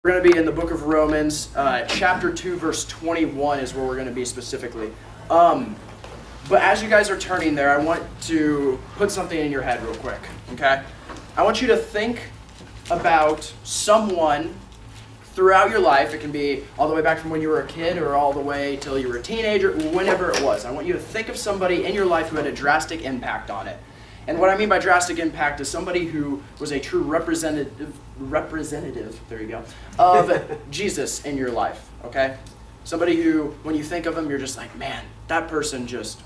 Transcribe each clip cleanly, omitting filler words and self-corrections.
We're going to be in the book of Romans, chapter 2, verse 21 is where we're going to be specifically. But as you guys are turning there, I want to put something in your head real quick, okay? I want you to think about someone throughout your life. It can be all the way back from when you were a kid or all the way till you were a teenager, whenever it was. I want you to think of somebody in your life who had a drastic impact on it. And what I mean by drastic impact is somebody who was a true representative, there you go, of Jesus in your life, okay? Somebody who, when you think of them, you're just like, man, that person just,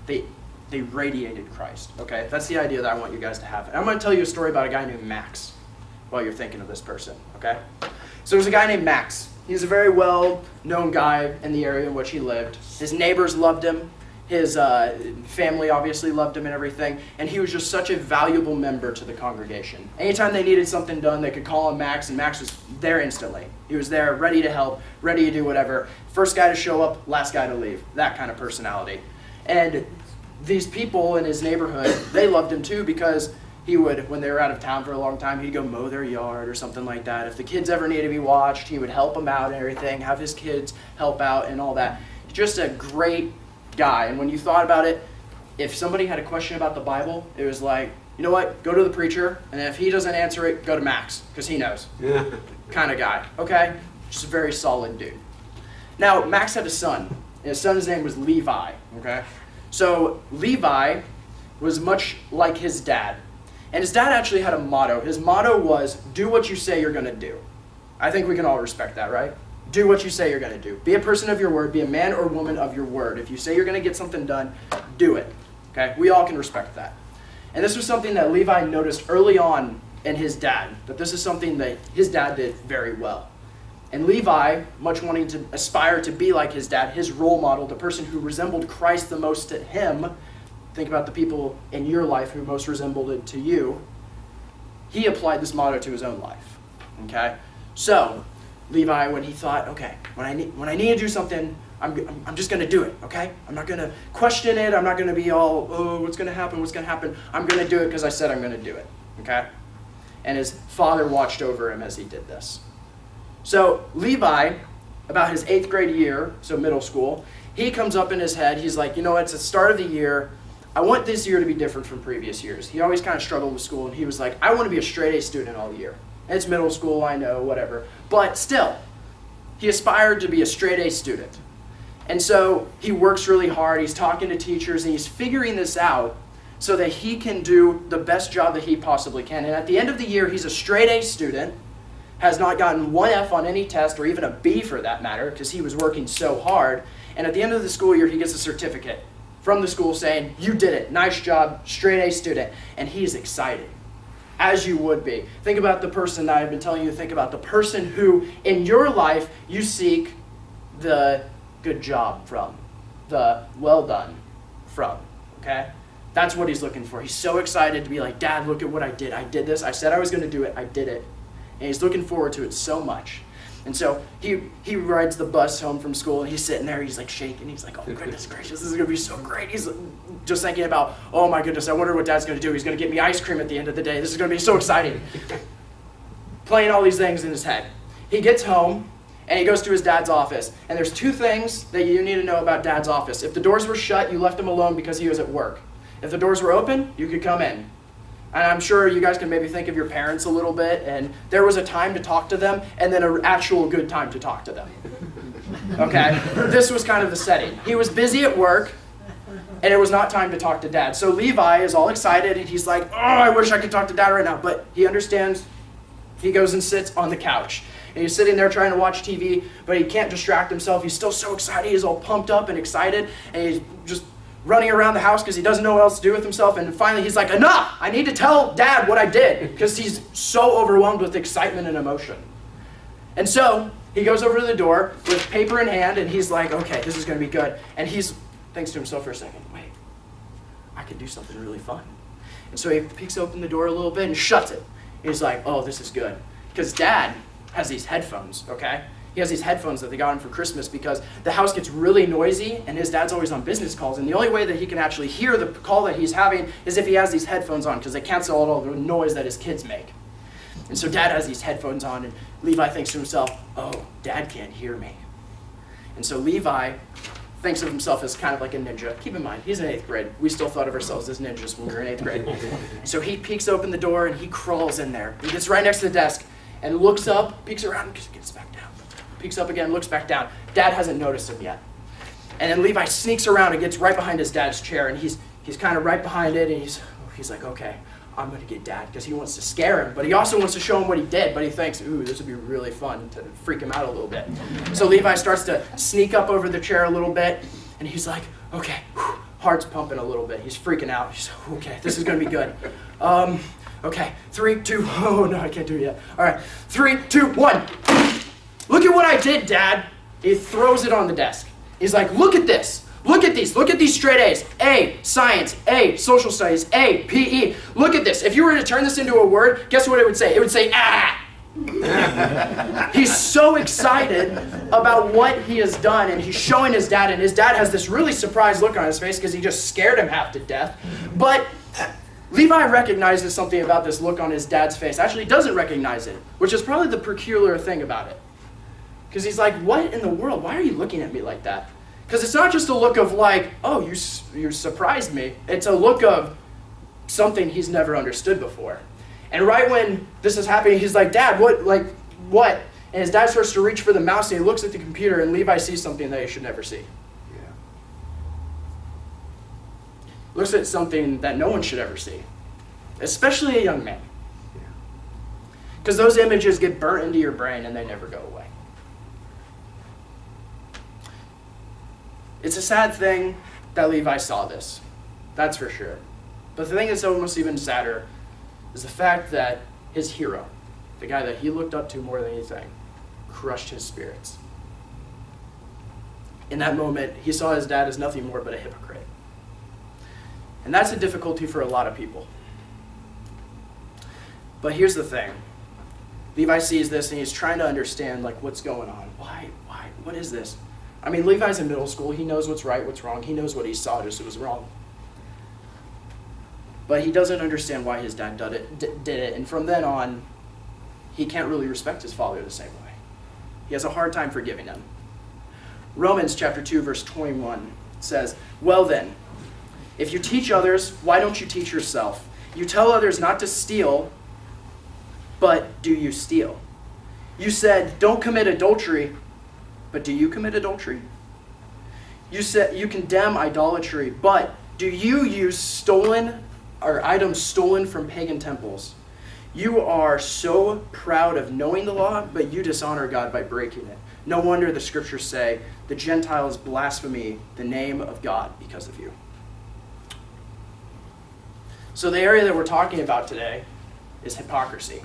they radiated Christ, okay? That's the idea that I want you guys to have. And I'm going to tell you a story about a guy named Max while you're thinking of this person, okay? So there's a guy named Max. He's a very well-known guy in the area in which he lived. His neighbors loved him. His family obviously loved him and everything, and he was just such a valuable member to the congregation. Anytime they needed something done, they could call on Max, and Max was there instantly. He was there, ready to help, ready to do whatever. First guy to show up, last guy to leave. That kind of personality. And these people in his neighborhood, they loved him too because he would, when they were out of town for a long time, he'd go mow their yard or something like that. If the kids ever needed to be watched, he would help them out and everything, have his kids help out and all that. Just a great guy. And when you thought about it, if somebody had a question about the Bible, it was like, you know what, go to the preacher, and if he doesn't answer it, go to Max, because he knows. Yeah. Kind of guy, okay? Just a very solid dude. Now, Max had a son, and his son's name was Levi, okay? So Levi was much like his dad, and his dad actually had a motto. His motto was, do what you say you're going to do. I think we can all respect that, right? Do what you say you're going to do. Be a person of your word. Be a man or woman of your word. If you say you're going to get something done, do it. Okay? We all can respect that. And this was something that Levi noticed early on in his dad, that this is something that his dad did very well. And Levi, much wanting to aspire to be like his dad, his role model, the person who resembled Christ the most to him, think about the people in your life who most resembled it to you, he applied this motto to his own life. Okay? So Levi, when he thought, okay, when I need to do something, I'm just going to do it, okay? I'm not going to question it. I'm not going to be all, oh, what's going to happen? I'm going to do it because I said I'm going to do it, okay? And his father watched over him as he did this. So Levi, about his 8th grade year, so middle school, he comes up in his head. He's like, you know, it's the start of the year. I want this year to be different from previous years. He always kind of struggled with school, and he was like, I want to be a straight A student all year. It's middle school, I know, whatever. But still, he aspired to be a straight A student. And so he works really hard. He's talking to teachers, and he's figuring this out so that he can do the best job that he possibly can. And at the end of the year, he's a straight A student, has not gotten one F on any test, or even a B for that matter, because he was working so hard. And at the end of the school year, he gets a certificate from the school saying, you did it, nice job, straight A student. And he's excited. As you would be. Think about the person that I've been telling you to think about. The person who, in your life, you seek the good job from. The well done from. Okay? That's what he's looking for. He's so excited to be like, Dad, look at what I did. I did this. I said I was going to do it. I did it. And he's looking forward to it so much. And so he rides the bus home from school, and he's sitting there, he's like shaking. He's like, oh, goodness gracious, this is going to be so great. He's just thinking about, oh my goodness, I wonder what Dad's going to do. He's going to get me ice cream at the end of the day. This is going to be so exciting. Playing all these things in his head. He gets home, and he goes to his dad's office. And there's 2 things that you need to know about Dad's office. If the doors were shut, you left him alone because he was at work. If the doors were open, you could come in. And I'm sure you guys can maybe think of your parents a little bit, and there was a time to talk to them, and then an actual good time to talk to them. Okay? This was kind of the setting. He was busy at work, and it was not time to talk to Dad. So Levi is all excited, and he's like, oh, I wish I could talk to Dad right now. But he understands. He goes and sits on the couch. And he's sitting there trying to watch TV, but he can't distract himself. He's still so excited. He's all pumped up and excited, and he's just running around the house because he doesn't know what else to do with himself. And finally he's like, enough! I need to tell Dad what I did, because he's so overwhelmed with excitement and emotion. And so he goes over to the door with paper in hand, and he's like, okay, this is going to be good. And he's thinks to himself for a second, wait, I could do something really fun. And so he peeks open the door a little bit and shuts it. And he's like, oh, this is good. Because Dad has these headphones, okay? He has these headphones that they got him for Christmas because the house gets really noisy, and his dad's always on business calls, and the only way that he can actually hear the call that he's having is if he has these headphones on, because they cancel out all the noise that his kids make. And so dad has these headphones on, and Levi thinks to himself, oh, dad can't hear me. And so Levi thinks of himself as kind of like a ninja. Keep in mind, he's in 8th grade. We still thought of ourselves as ninjas when we were in 8th grade. So he peeks open the door, and he crawls in there. He gets right next to the desk and looks up, peeks around, and gets back down. Peeks up again, looks back down. Dad hasn't noticed him yet. And then Levi sneaks around and gets right behind his dad's chair, and he's kind of right behind it, and he's like, okay, I'm going to get dad, because he wants to scare him, but he also wants to show him what he did, but he thinks, ooh, this would be really fun to freak him out a little bit. So Levi starts to sneak up over the chair a little bit, and he's like, okay, whew, heart's pumping a little bit. He's freaking out. He's like, okay, this is going to be good. Okay, 3, 2, oh no, I can't do it yet. All right, 3, 2, 1. Look at what I did, Dad. He throws it on the desk. He's like, look at this. Look at these. Look at these straight A's. A, science. A, social studies. A, PE. Look at this. If you were to turn this into a word, guess what it would say? It would say, ah. He's so excited about what he has done, and he's showing his dad, and his dad has this really surprised look on his face because he just scared him half to death. But Levi recognizes something about this look on his dad's face. Actually, he doesn't recognize it, which is probably the peculiar thing about it. Because he's like, what in the world? Why are you looking at me like that? Because it's not just a look of like, oh, you surprised me. It's a look of something he's never understood before. And right when this is happening, he's like, Dad, what? And his dad starts to reach for the mouse, and he looks at the computer, and Levi sees something that he should never see. Yeah. Looks at something that no one should ever see, especially a young man. Because those images get burnt into your brain, and they never go away. It's a sad thing that Levi saw this. That's for sure. But the thing that's almost even sadder is the fact that his hero, the guy that he looked up to more than anything, crushed his spirits. In that moment, he saw his dad as nothing more but a hypocrite. And that's a difficulty for a lot of people. But here's the thing. Levi sees this, and he's trying to understand, like, what's going on. Why? What is this? I mean, Levi's in middle school. He knows what's right, what's wrong. He knows what he saw, just it was wrong. But he doesn't understand why his dad did it. And from then on, he can't really respect his father the same way. He has a hard time forgiving him. Romans chapter 2, verse 21 says, well then, if you teach others, why don't you teach yourself? You tell others not to steal, but do you steal? You said, don't commit adultery, but do you commit adultery? You said you condemn idolatry, but do you use stolen or items stolen from pagan temples? You are so proud of knowing the law, but you dishonor God by breaking it. No wonder the scriptures say, the Gentiles blaspheme the name of God because of you. So the area that we're talking about today is hypocrisy.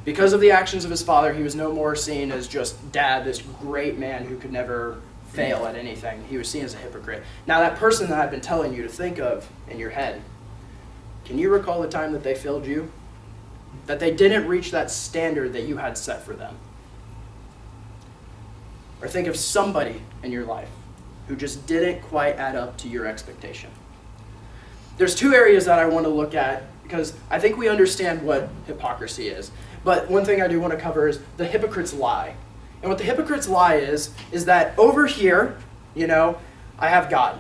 Because of the actions of his father, he was no more seen as just dad, this great man who could never fail at anything. He was seen as a hypocrite. Now that person that I've been telling you to think of in your head, can you recall the time that they failed you? That they didn't reach that standard that you had set for them? Or think of somebody in your life who just didn't quite add up to your expectation. There's two areas that I want to look at because I think we understand what hypocrisy is. But one thing I do want to cover is the hypocrite's lie. And what the hypocrite's lie is that over here, I have God.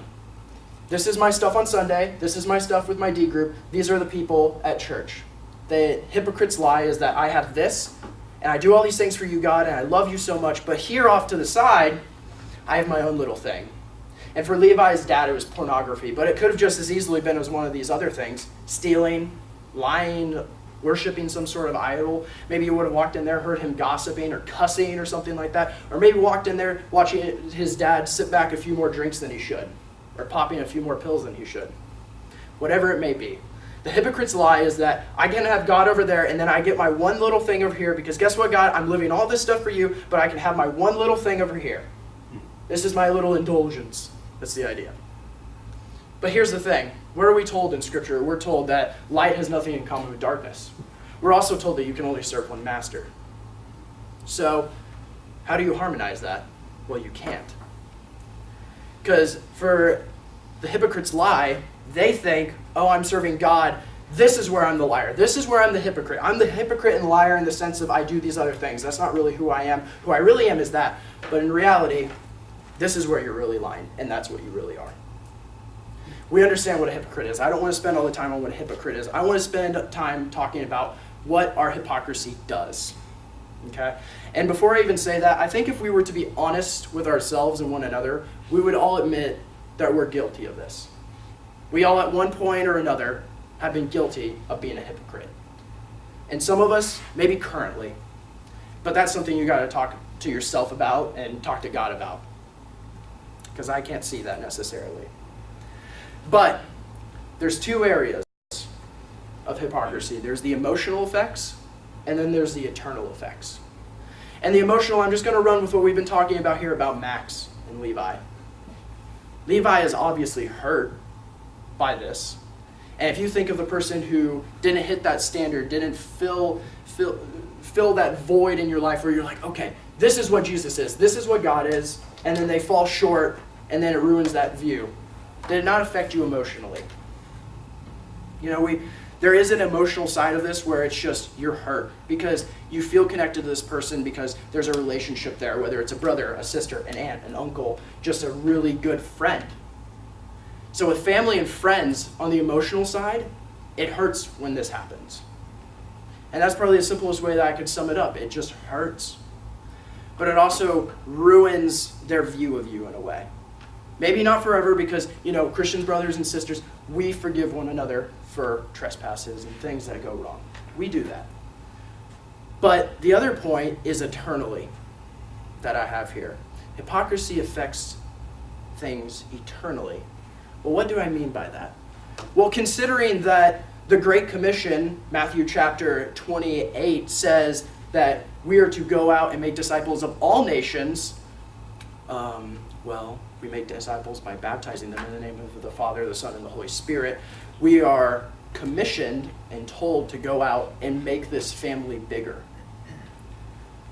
This is my stuff on Sunday. This is my stuff with my D group. These are the people at church. The hypocrite's lie is that I have this, and I do all these things for you, God, and I love you so much. But here off to the side, I have my own little thing. And for Levi's dad, it was pornography. But it could have just as easily been as one of these other things. Stealing, lying, worshiping some sort of idol. Maybe you would have walked in there, heard him gossiping or cussing or something like that. Or maybe walked in there watching his dad sit back a few more drinks than he should. Or popping a few more pills than he should. Whatever it may be. The hypocrite's lie is that I can have God over there and then I get my one little thing over here because guess what, God? I'm living all this stuff for you, but I can have my one little thing over here. This is my little indulgence. That's the idea. But here's the thing. What are we told in Scripture? We're told that light has nothing in common with darkness. We're also told that you can only serve one master. So, how do you harmonize that? Well, you can't. Because for the hypocrite's lie, they think, oh, I'm serving God, this is where I'm the liar. This is where I'm the hypocrite. I'm the hypocrite and liar in the sense of I do these other things. That's not really who I am. Who I really am is that. But in reality, this is where you're really lying, and that's what you really are. We understand what a hypocrite is. I don't want to spend all the time on what a hypocrite is. I want to spend time talking about what our hypocrisy does. Okay? And before I even say that, I think if we were to be honest with ourselves and one another, we would all admit that we're guilty of this. We all at one point or another have been guilty of being a hypocrite. And some of us, maybe currently. But that's something you got to talk to yourself about and talk to God about. Because I can't see that necessarily. But there's two areas of hypocrisy. There's the emotional effects, and then there's the eternal effects. And the emotional, I'm just going to run with what we've been talking about here about Max and Levi. Levi is obviously hurt by this. And if you think of the person who didn't hit that standard, didn't fill that void in your life where you're like, okay, this is what Jesus is, this is what God is, and then they fall short, and then it ruins that view. Did it not affect you emotionally? You know, there is an emotional side of this where it's just you're hurt because you feel connected to this person because there's a relationship there, whether it's a brother, a sister, an aunt, an uncle, just a really good friend. So with family and friends on the emotional side, it hurts when this happens. And that's probably the simplest way that I could sum it up. It just hurts. But it also ruins their view of you in a way. Maybe not forever because, you know, Christian brothers and sisters, we forgive one another for trespasses and things that go wrong. We do that. But the other point is eternally that I have here. Hypocrisy affects things eternally. Well, what do I mean by that? Well, considering that the Great Commission, Matthew chapter 28, says that we are to go out and make disciples of all nations, we make disciples by baptizing them in the name of the Father, the Son, and the Holy Spirit. We are commissioned and told to go out and make this family bigger.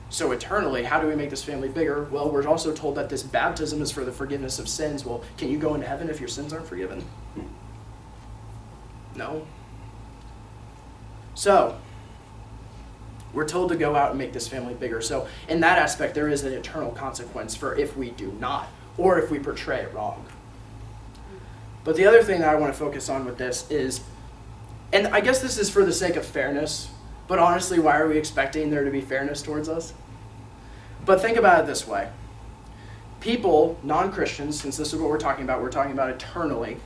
So eternally, how do we make this family bigger? Well, we're also told that this baptism is for the forgiveness of sins. Well, can you go into heaven if your sins aren't forgiven? No. So, we're told to go out and make this family bigger. So, in that aspect, there is an eternal consequence for if we do not, or if we portray it wrong. But the other thing that I want to focus on with this is, and I guess this is for the sake of fairness, but honestly, why are we expecting there to be fairness towards us? But think about it this way. People, non-Christians, since this is what we're talking about eternally,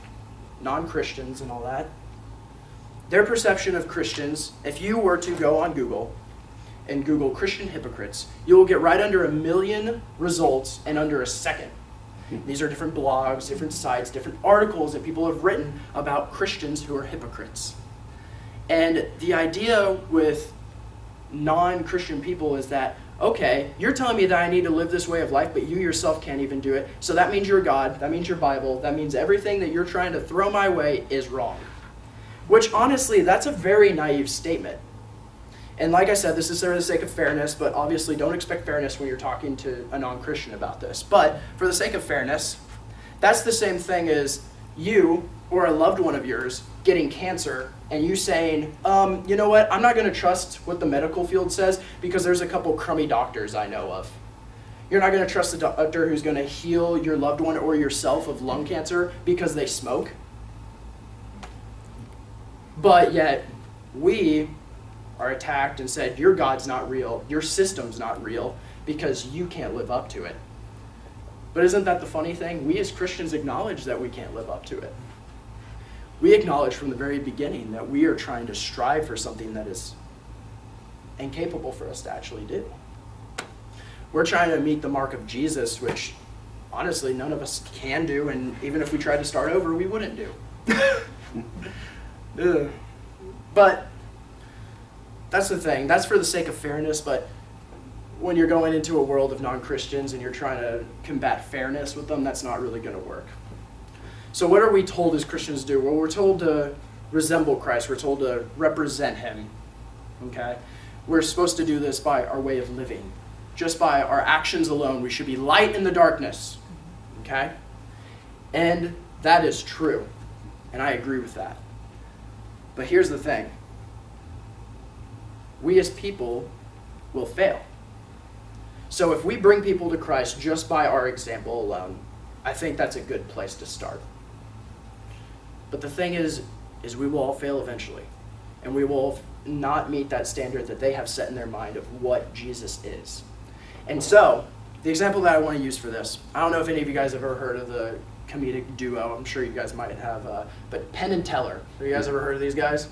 non-Christians and all that, their perception of Christians, if you were to go on Google and Google Christian hypocrites, you will get right under 1 million results in under a second. These are different blogs, different sites, different articles that people have written about Christians who are hypocrites. And the idea with non-Christian people is that, okay, you're telling me that I need to live this way of life, but you yourself can't even do it. So that means your God, that means your Bible, that means everything that you're trying to throw my way is wrong. Which honestly, that's a very naive statement. And like I said, this is for the sake of fairness, but obviously don't expect fairness when you're talking to a non-Christian about this. But for the sake of fairness, that's the same thing as you or a loved one of yours getting cancer and you saying, you know what, I'm not going to trust what the medical field says because there's a couple crummy doctors I know of. You're not going to trust a doctor who's going to heal your loved one or yourself of lung cancer because they smoke. But yet, we are attacked and said, your God's not real, your system's not real, because you can't live up to it. But isn't that the funny thing? We as Christians acknowledge that we can't live up to it. We acknowledge from the very beginning that we are trying to strive for something that is incapable for us to actually do. We're trying to meet the mark of Jesus, which honestly none of us can do, and even if we tried to start over, we wouldn't do. But that's the thing. That's for the sake of fairness, but when you're going into a world of non-Christians and you're trying to combat fairness with them, that's not really going to work. So what are we told as Christians to do? Well, we're told to resemble Christ. We're told to represent him. Okay? We're supposed to do this by our way of living. Just by our actions alone. We should be light in the darkness. Okay? And that is true. And I agree with that. But here's the thing. We as people will fail. So if we bring people to Christ just by our example alone, I think that's a good place to start. But the thing is we will all fail eventually. And we will not meet that standard that they have set in their mind of what Jesus is. And so, the example that I want to use for this, I don't know if any of you guys have ever heard of the comedic duo. I'm sure you guys might have, but Penn and Teller. Have you guys ever heard of these guys?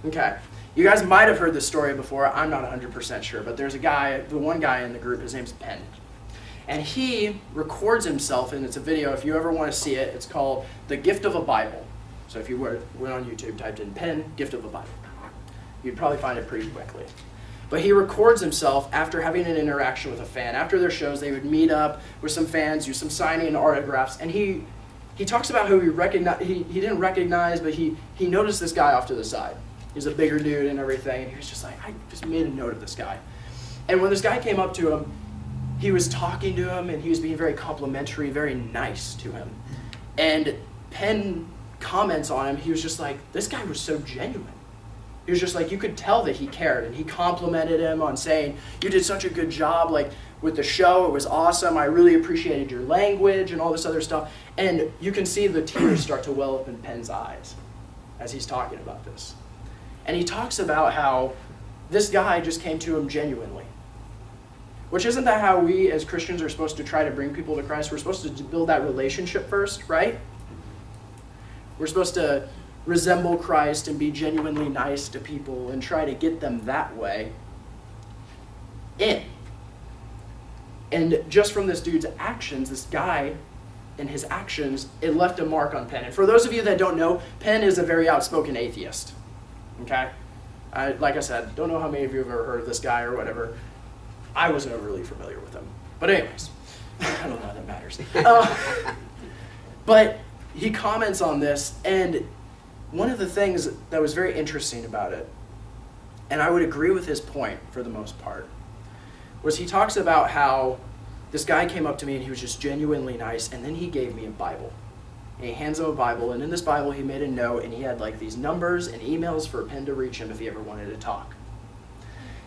Okay. You guys might have heard this story before. I'm not 100% sure, but there's a guy, the one guy in the group, his name's Penn. And he records himself, and it's a video. If you ever want to see it, it's called The Gift of a Bible. So if you went on YouTube, typed in Penn, Gift of a Bible, you'd probably find it pretty quickly. But he records himself after having an interaction with a fan. After their shows, they would meet up with some fans, do some signing and autographs, and he talks about who he didn't recognize, but he noticed this guy off to the side. He's a bigger dude and everything, and he was just like, I just made a note of this guy. And when this guy came up to him, he was talking to him, and he was being very complimentary, very nice to him. And Penn comments on him, he was just like, this guy was so genuine. He was just like, you could tell that he cared, and he complimented him on saying, you did such a good job, like, with the show, it was awesome, I really appreciated your language, and all this other stuff. And you can see the tears start to well up in Penn's eyes as he's talking about this. And he talks about how this guy just came to him genuinely. Which isn't that how we as Christians are supposed to try to bring people to Christ? We're supposed to build that relationship first, right? We're supposed to resemble Christ and be genuinely nice to people and try to get them that way in. And just from this dude's actions, this guy and his actions, it left a mark on Penn. And for those of you that don't know, Penn is a very outspoken atheist. Okay? Like I said, don't know how many of you have ever heard of this guy or whatever. I wasn't overly familiar with him. But anyways, I don't know how that matters. But he comments on this, and one of the things that was very interesting about it, and I would agree with his point for the most part, was he talks about how this guy came up to me and he was just genuinely nice, and then he gave me a Bible. And he hands him a Bible, and in this Bible he made a note, and he had like these numbers and emails for Penn to reach him if he ever wanted to talk.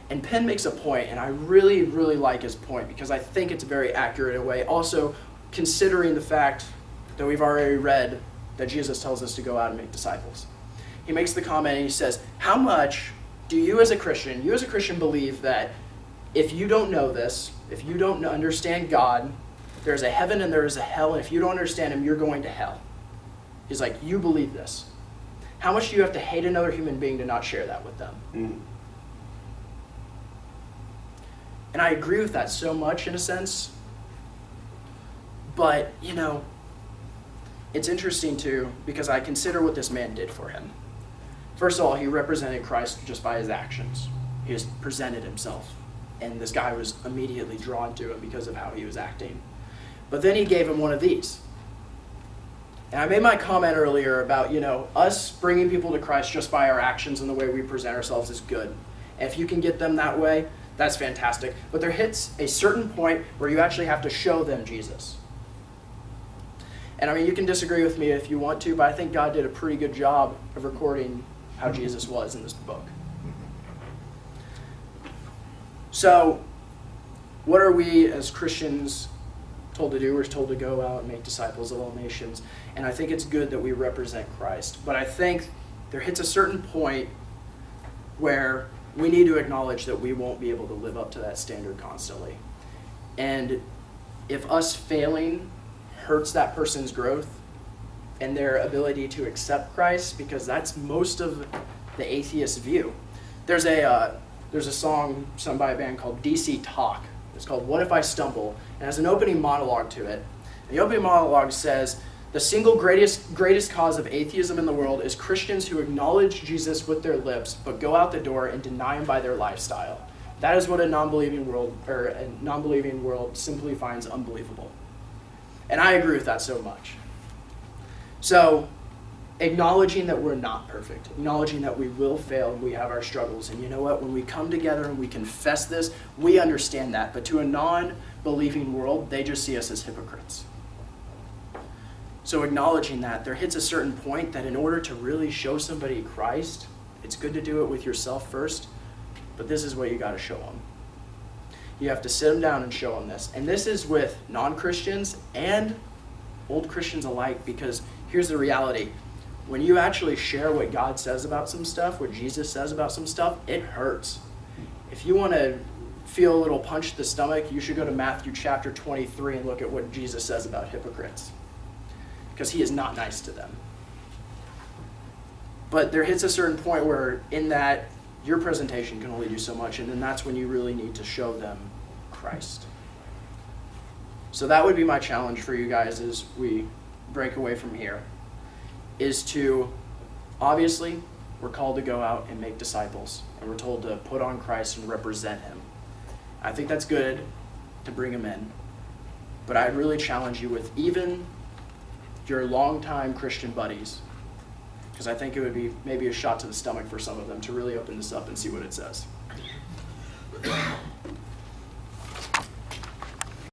And Penn makes a point, and I really, really like his point because I think it's very accurate in a way. Also, considering the fact that we've already read that Jesus tells us to go out and make disciples. He makes the comment and he says, how much do you as a Christian believe that if you don't know this, if you don't understand God, there's a heaven and there is a hell, and if you don't understand him, you're going to hell. He's like, you believe this. How much do you have to hate another human being to not share that with them? Mm. And I agree with that so much in a sense. But, you know, it's interesting too, because I consider what this man did for him. First of all, he represented Christ just by his actions. He just presented himself. And this guy was immediately drawn to him because of how he was acting. But then he gave him one of these. And I made my comment earlier about, you know, us bringing people to Christ just by our actions and the way we present ourselves is good. And if you can get them that way, that's fantastic. But there hits a certain point where you actually have to show them Jesus. And I mean, you can disagree with me if you want to, but I think God did a pretty good job of recording how Jesus was in this book. So, what are we as Christians told to do? We're told to go out and make disciples of all nations. And I think it's good that we represent Christ. But I think there hits a certain point where we need to acknowledge that we won't be able to live up to that standard constantly. And if us failing hurts that person's growth and their ability to accept Christ, because that's most of the atheist view. There's a song sung by a band called DC Talk. It's called What If I Stumble? And it has an opening monologue to it. And the opening monologue says, the single greatest cause of atheism in the world is Christians who acknowledge Jesus with their lips, but go out the door and deny him by their lifestyle. That is what a non-believing world simply finds unbelievable. And I agree with that so much. So, acknowledging that we're not perfect, acknowledging that we will fail and we have our struggles. And you know what? When we come together and we confess this, we understand that. But to a non-believing world, they just see us as hypocrites. So acknowledging that, there hits a certain point that in order to really show somebody Christ, It's good to do it with yourself first, but this is what you got to show them. You have to sit them down and show them this. And this is with non-Christians and old Christians alike, because here's the reality. When you actually share what God says about some stuff, what Jesus says about some stuff, it hurts. If you want to feel a little punch to the stomach, you should go to Matthew chapter 23 and look at what Jesus says about hypocrites, because he is not nice to them. But there hits a certain point where in that your presentation can only do so much, and then that's when you really need to show them Christ. So that would be my challenge for you guys as we break away from here, is to, obviously, we're called to go out and make disciples, and we're told to put on Christ and represent him. I think that's good to bring him in, but I'd really challenge you with even your longtime Christian buddies, because I think it would be maybe a shot to the stomach for some of them to really open this up and see what it says.